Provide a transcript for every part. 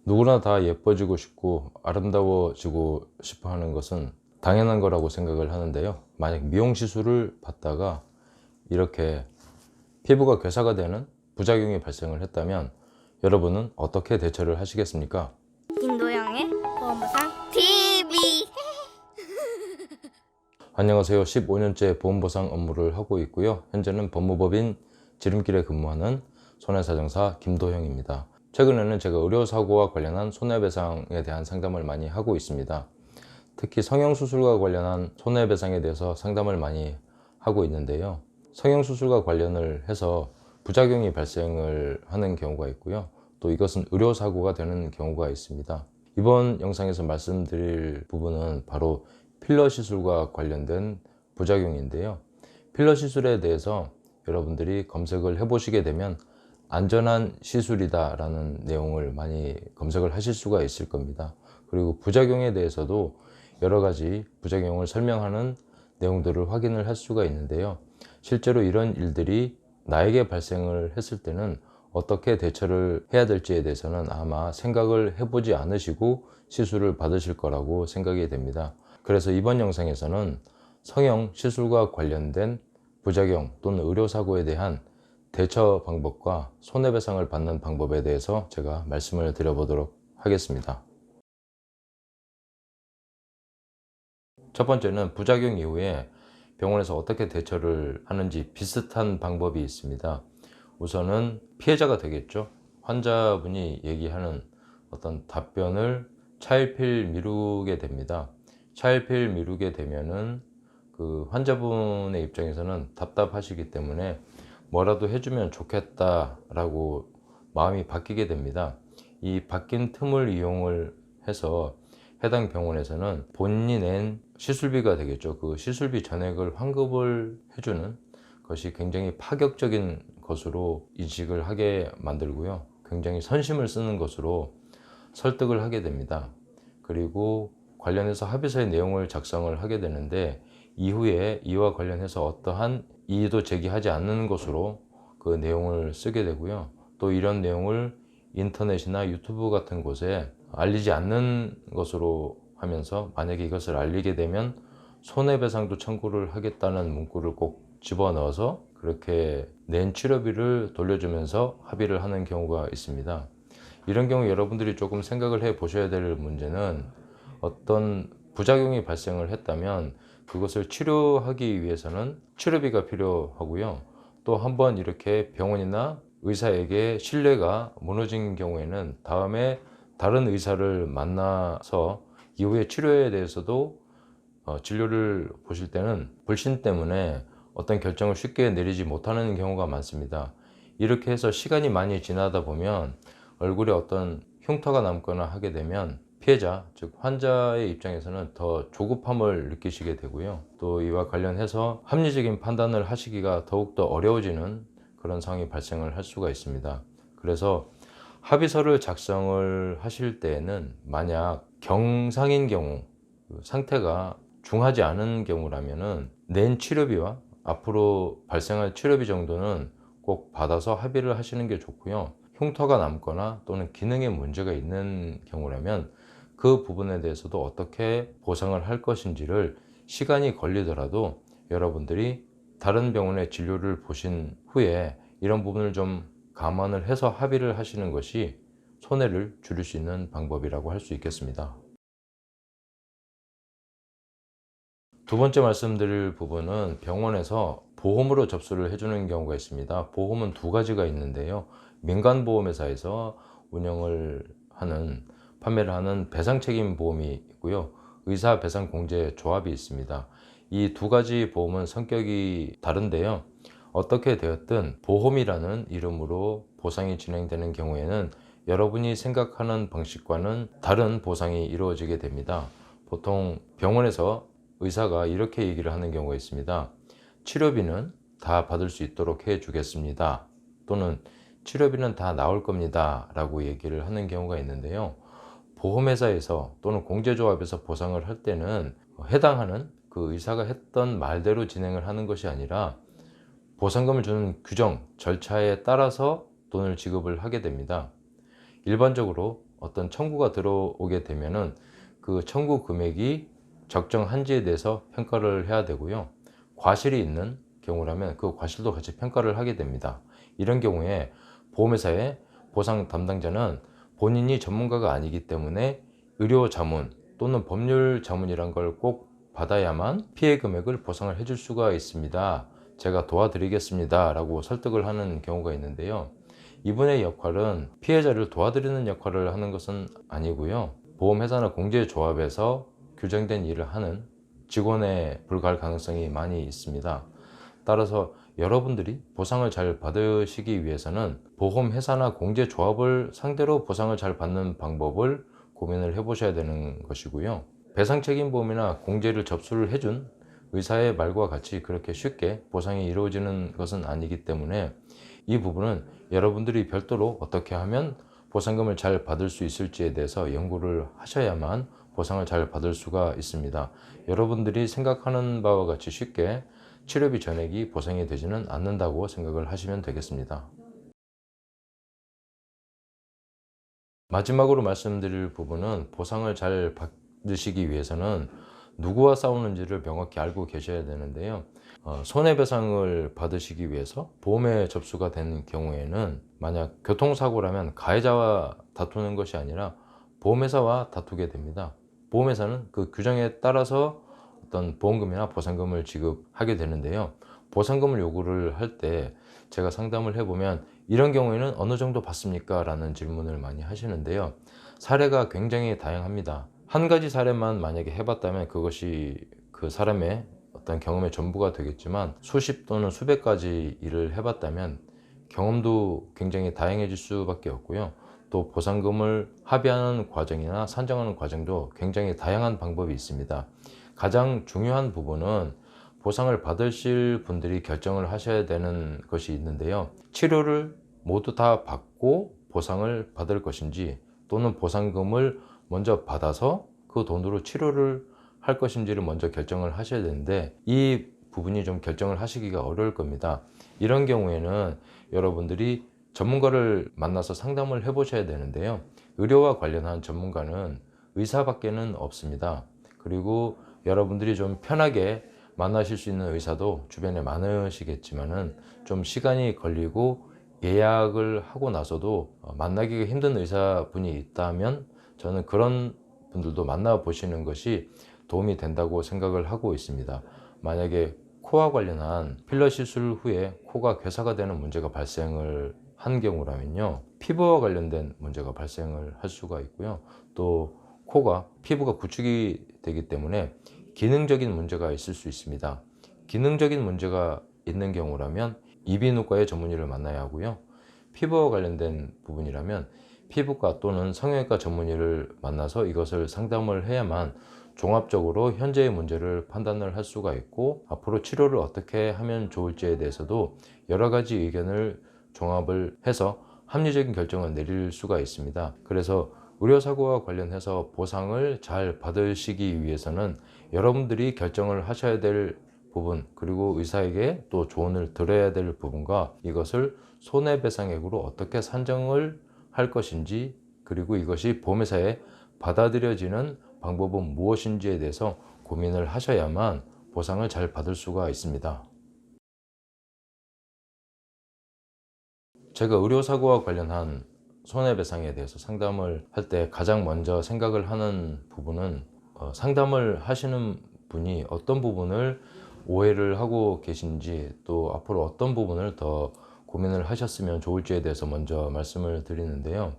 누구나 다 예뻐지고 싶고 아름다워지고 싶어 하는 것은 당연한 거라고 생각을 하는데요. 만약 미용 시술을 받다가 이렇게 피부가 괴사가 되는 부작용이 발생을 했다면 여러분은 어떻게 대처를 하시겠습니까? 김도영의 보험보상 TV. 안녕하세요. 15년째 보험보상 업무를 하고 있고요. 현재는 법무법인 지름길에 근무하는 손해사정사 김도형입니다. 최근에는 제가 의료사고와 관련한 손해배상에 대한 상담을 많이 하고 있습니다. 특히 성형수술과 관련한 손해배상에 대해서 상담을 많이 하고 있는데요. 성형수술과 관련을 해서 부작용이 발생을 하는 경우가 있고요. 또 이것은 의료사고가 되는 경우가 있습니다. 이번 영상에서 말씀드릴 부분은 바로 필러 시술과 관련된 부작용인데요. 필러 시술에 대해서 여러분들이 검색을 해 보시게 되면 안전한 시술이다 라는 내용을 많이 검색을 하실 수가 있을 겁니다. 그리고 부작용에 대해서도 여러 가지 부작용을 설명하는 내용들을 확인을 할 수가 있는데요. 실제로 이런 일들이 나에게 발생을 했을 때는 어떻게 대처를 해야 될지에 대해서는 아마 생각을 해보지 않으시고 시술을 받으실 거라고 생각이 됩니다. 그래서 이번 영상에서는 성형 시술과 관련된 부작용 또는 의료사고에 대한 대처 방법과 손해배상을 받는 방법에 대해서 제가 말씀을 드려보도록 하겠습니다. 첫 번째는 부작용 이후에 병원에서 어떻게 대처를 하는지 비슷한 방법이 있습니다. 우선은 피해자가 되겠죠. 환자분이 얘기하는 어떤 답변을 차일피일 미루게 됩니다. 차일피일 미루게 되면은 그 환자분의 입장에서는 답답하시기 때문에 뭐라도 해주면 좋겠다라고 마음이 바뀌게 됩니다. 이 바뀐 틈을 이용을 해서 해당 병원에서는 본인이 낸 시술비가 되겠죠. 그 시술비 전액을 환급을 해주는 것이 굉장히 파격적인 것으로 인식을 하게 만들고요. 굉장히 선심을 쓰는 것으로 설득을 하게 됩니다. 그리고 관련해서 합의서의 내용을 작성을 하게 되는데 이후에 이와 관련해서 어떠한 이의도 제기하지 않는 것으로 그 내용을 쓰게 되고요. 또 이런 내용을 인터넷이나 유튜브 같은 곳에 알리지 않는 것으로 하면서 만약에 이것을 알리게 되면 손해배상도 청구를 하겠다는 문구를 꼭 집어넣어서 그렇게 낸 치료비를 돌려주면서 합의를 하는 경우가 있습니다. 이런 경우 여러분들이 조금 생각을 해 보셔야 될 문제는 어떤 부작용이 발생을 했다면 그것을 치료하기 위해서는 치료비가 필요하고요. 또 한번 이렇게 병원이나 의사에게 신뢰가 무너진 경우에는 다음에 다른 의사를 만나서 이후에 치료에 대해서도 진료를 보실 때는 불신 때문에 어떤 결정을 쉽게 내리지 못하는 경우가 많습니다. 이렇게 해서 시간이 많이 지나다 보면 얼굴에 어떤 흉터가 남거나 하게 되면 피해자, 즉 환자의 입장에서는 더 조급함을 느끼시게 되고요. 또 이와 관련해서 합리적인 판단을 하시기가 더욱더 어려워지는 그런 상황이 발생을 할 수가 있습니다. 그래서 합의서를 작성을 하실 때에는 만약 경상인 경우, 상태가 중하지 않은 경우라면은 낸 치료비와 앞으로 발생할 치료비 정도는 꼭 받아서 합의를 하시는 게 좋고요. 흉터가 남거나 또는 기능에 문제가 있는 경우라면 그 부분에 대해서도 어떻게 보상을 할 것인지를 시간이 걸리더라도 여러분들이 다른 병원의 진료를 보신 후에 이런 부분을 좀 감안을 해서 합의를 하시는 것이 손해를 줄일 수 있는 방법이라고 할 수 있겠습니다. 두 번째 말씀드릴 부분은 병원에서 보험으로 접수를 해주는 경우가 있습니다. 보험은 두 가지가 있는데요. 민간보험회사에서 운영을 하는, 판매를 하는 배상책임보험이 있고요. 의사배상공제조합이 있습니다. 이 두 가지 보험은 성격이 다른데요. 어떻게 되었든 보험이라는 이름으로 보상이 진행되는 경우에는 여러분이 생각하는 방식과는 다른 보상이 이루어지게 됩니다. 보통 병원에서 의사가 이렇게 얘기를 하는 경우가 있습니다. 치료비는 다 받을 수 있도록 해 주겠습니다. 또는 치료비는 다 나올 겁니다. 라고 얘기를 하는 경우가 있는데요. 보험회사에서 또는 공제조합에서 보상을 할 때는 해당하는 그 의사가 했던 말대로 진행을 하는 것이 아니라 보상금을 주는 규정, 절차에 따라서 돈을 지급을 하게 됩니다. 일반적으로 어떤 청구가 들어오게 되면은 그 청구 금액이 적정 한지에 대해서 평가를 해야 되고요. 과실이 있는 경우라면 그 과실도 같이 평가를 하게 됩니다. 이런 경우에 보험회사의 보상 담당자는 본인이 전문가가 아니기 때문에 의료 자문 또는 법률 자문이란 걸 꼭 받아야만 피해 금액을 보상을 해줄 수가 있습니다. 제가 도와드리겠습니다 라고 설득을 하는 경우가 있는데요. 이분의 역할은 피해자를 도와드리는 역할을 하는 것은 아니고요. 보험회사나 공제조합에서 규정된 일을 하는 직원에 불과할 가능성이 많이 있습니다. 따라서 여러분들이 보상을 잘 받으시기 위해서는 보험회사나 공제조합을 상대로 보상을 잘 받는 방법을 고민을 해보셔야 되는 것이고요. 배상책임보험이나 공제를 접수를 해준 의사의 말과 같이 그렇게 쉽게 보상이 이루어지는 것은 아니기 때문에 이 부분은 여러분들이 별도로 어떻게 하면 보상금을 잘 받을 수 있을지에 대해서 연구를 하셔야만 보상을 잘 받을 수가 있습니다. 여러분들이 생각하는 바와 같이 쉽게 치료비 전액이 보상이 되지는 않는다고 생각을 하시면 되겠습니다. 마지막으로 말씀드릴 부분은 보상을 잘 받으시기 위해서는 누구와 싸우는지를 명확히 알고 계셔야 되는데요. 손해배상을 받으시기 위해서 보험에 접수가 되는 경우에는 만약 교통사고라면 가해자와 다투는 것이 아니라 보험회사와 다투게 됩니다. 보험회사는 그 규정에 따라서 어떤 보험금이나 보상금을 지급하게 되는데요. 보상금을 요구를 할 때 제가 상담을 해보면 이런 경우에는 어느 정도 받습니까? 라는 질문을 많이 하시는데요. 사례가 굉장히 다양합니다. 한 가지 사례만 만약에 해봤다면 그것이 그 사람의 어떤 경험의 전부가 되겠지만 수십 또는 수백 가지 일을 해봤다면 경험도 굉장히 다양해질 수밖에 없고요. 또 보상금을 합의하는 과정이나 산정하는 과정도 굉장히 다양한 방법이 있습니다. 가장 중요한 부분은 보상을 받으실 분들이 결정을 하셔야 되는 것이 있는데요. 치료를 모두 다 받고 보상을 받을 것인지 또는 보상금을 먼저 받아서 그 돈으로 치료를 할 것인지를 먼저 결정을 하셔야 되는데 이 부분이 좀 결정을 하시기가 어려울 겁니다. 이런 경우에는 여러분들이 전문가를 만나서 상담을 해 보셔야 되는데요. 의료와 관련한 전문가는 의사밖에는 없습니다. 그리고 여러분들이 좀 편하게 만나실 수 있는 의사도 주변에 많으시겠지만은 좀 시간이 걸리고 예약을 하고 나서도 만나기가 힘든 의사분이 있다면 저는 그런 분들도 만나보시는 것이 도움이 된다고 생각을 하고 있습니다. 만약에 코와 관련한 필러 시술 후에 코가 괴사가 되는 문제가 발생을 한 경우라면요. 피부와 관련된 문제가 발생을 할 수가 있고요. 또 코가 피부가 구축이 되기 때문에 기능적인 문제가 있을 수 있습니다. 기능적인 문제가 있는 경우라면 이비인후과의 전문의를 만나야 하고요. 피부와 관련된 부분이라면 피부과 또는 성형외과 전문의를 만나서 이것을 상담을 해야만 종합적으로 현재의 문제를 판단을 할 수가 있고 앞으로 치료를 어떻게 하면 좋을지에 대해서도 여러 가지 의견을 종합을 해서 합리적인 결정을 내릴 수가 있습니다. 그래서 의료사고와 관련해서 보상을 잘 받으시기 위해서는 여러분들이 결정을 하셔야 될 부분 그리고 의사에게 또 조언을 들어야 될 부분과 이것을 손해배상액으로 어떻게 산정을 할 것인지 그리고 이것이 보험회사에 받아들여지는 방법은 무엇인지에 대해서 고민을 하셔야만 보상을 잘 받을 수가 있습니다. 제가 의료사고와 관련한 손해배상에 대해서 상담을 할 때 가장 먼저 생각을 하는 부분은 상담을 하시는 분이 어떤 부분을 오해를 하고 계신지 또 앞으로 어떤 부분을 더 고민을 하셨으면 좋을지에 대해서 먼저 말씀을 드리는데요.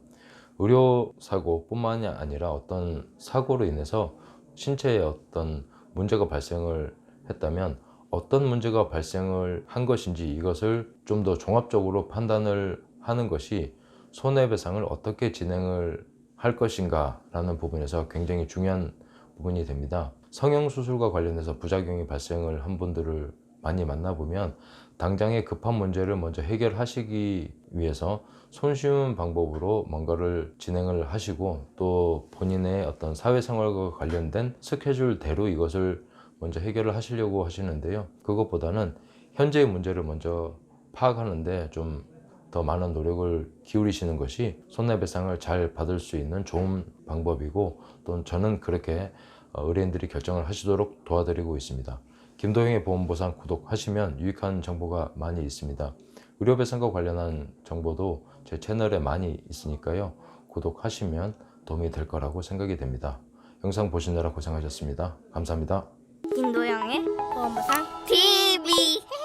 의료사고뿐만이 아니라 어떤 사고로 인해서 신체에 어떤 문제가 발생을 했다면 어떤 문제가 발생을 한 것인지 이것을 좀 더 종합적으로 판단을 하는 것이 손해배상을 어떻게 진행을 할 것인가 라는 부분에서 굉장히 중요한 부분이 됩니다. 성형수술과 관련해서 부작용이 발생을 한 분들을 많이 만나보면 당장의 급한 문제를 먼저 해결하시기 위해서 손쉬운 방법으로 뭔가를 진행을 하시고 또 본인의 어떤 사회생활과 관련된 스케줄대로 이것을 먼저 해결을 하시려고 하시는데요. 그것보다는 현재의 문제를 먼저 파악하는데 좀 더 많은 노력을 기울이시는 것이 손해배상을 잘 받을 수 있는 좋은 방법이고, 또 저는 그렇게 의뢰인들이 결정을 하시도록 도와드리고 있습니다. 김도영의 보험보상 구독하시면 유익한 정보가 많이 있습니다. 의료배상과 관련한 정보도 제 채널에 많이 있으니까요. 구독하시면 도움이 될 거라고 생각이 됩니다. 영상 보시느라 고생하셨습니다. 감사합니다. 김도영의 보험보상 TV.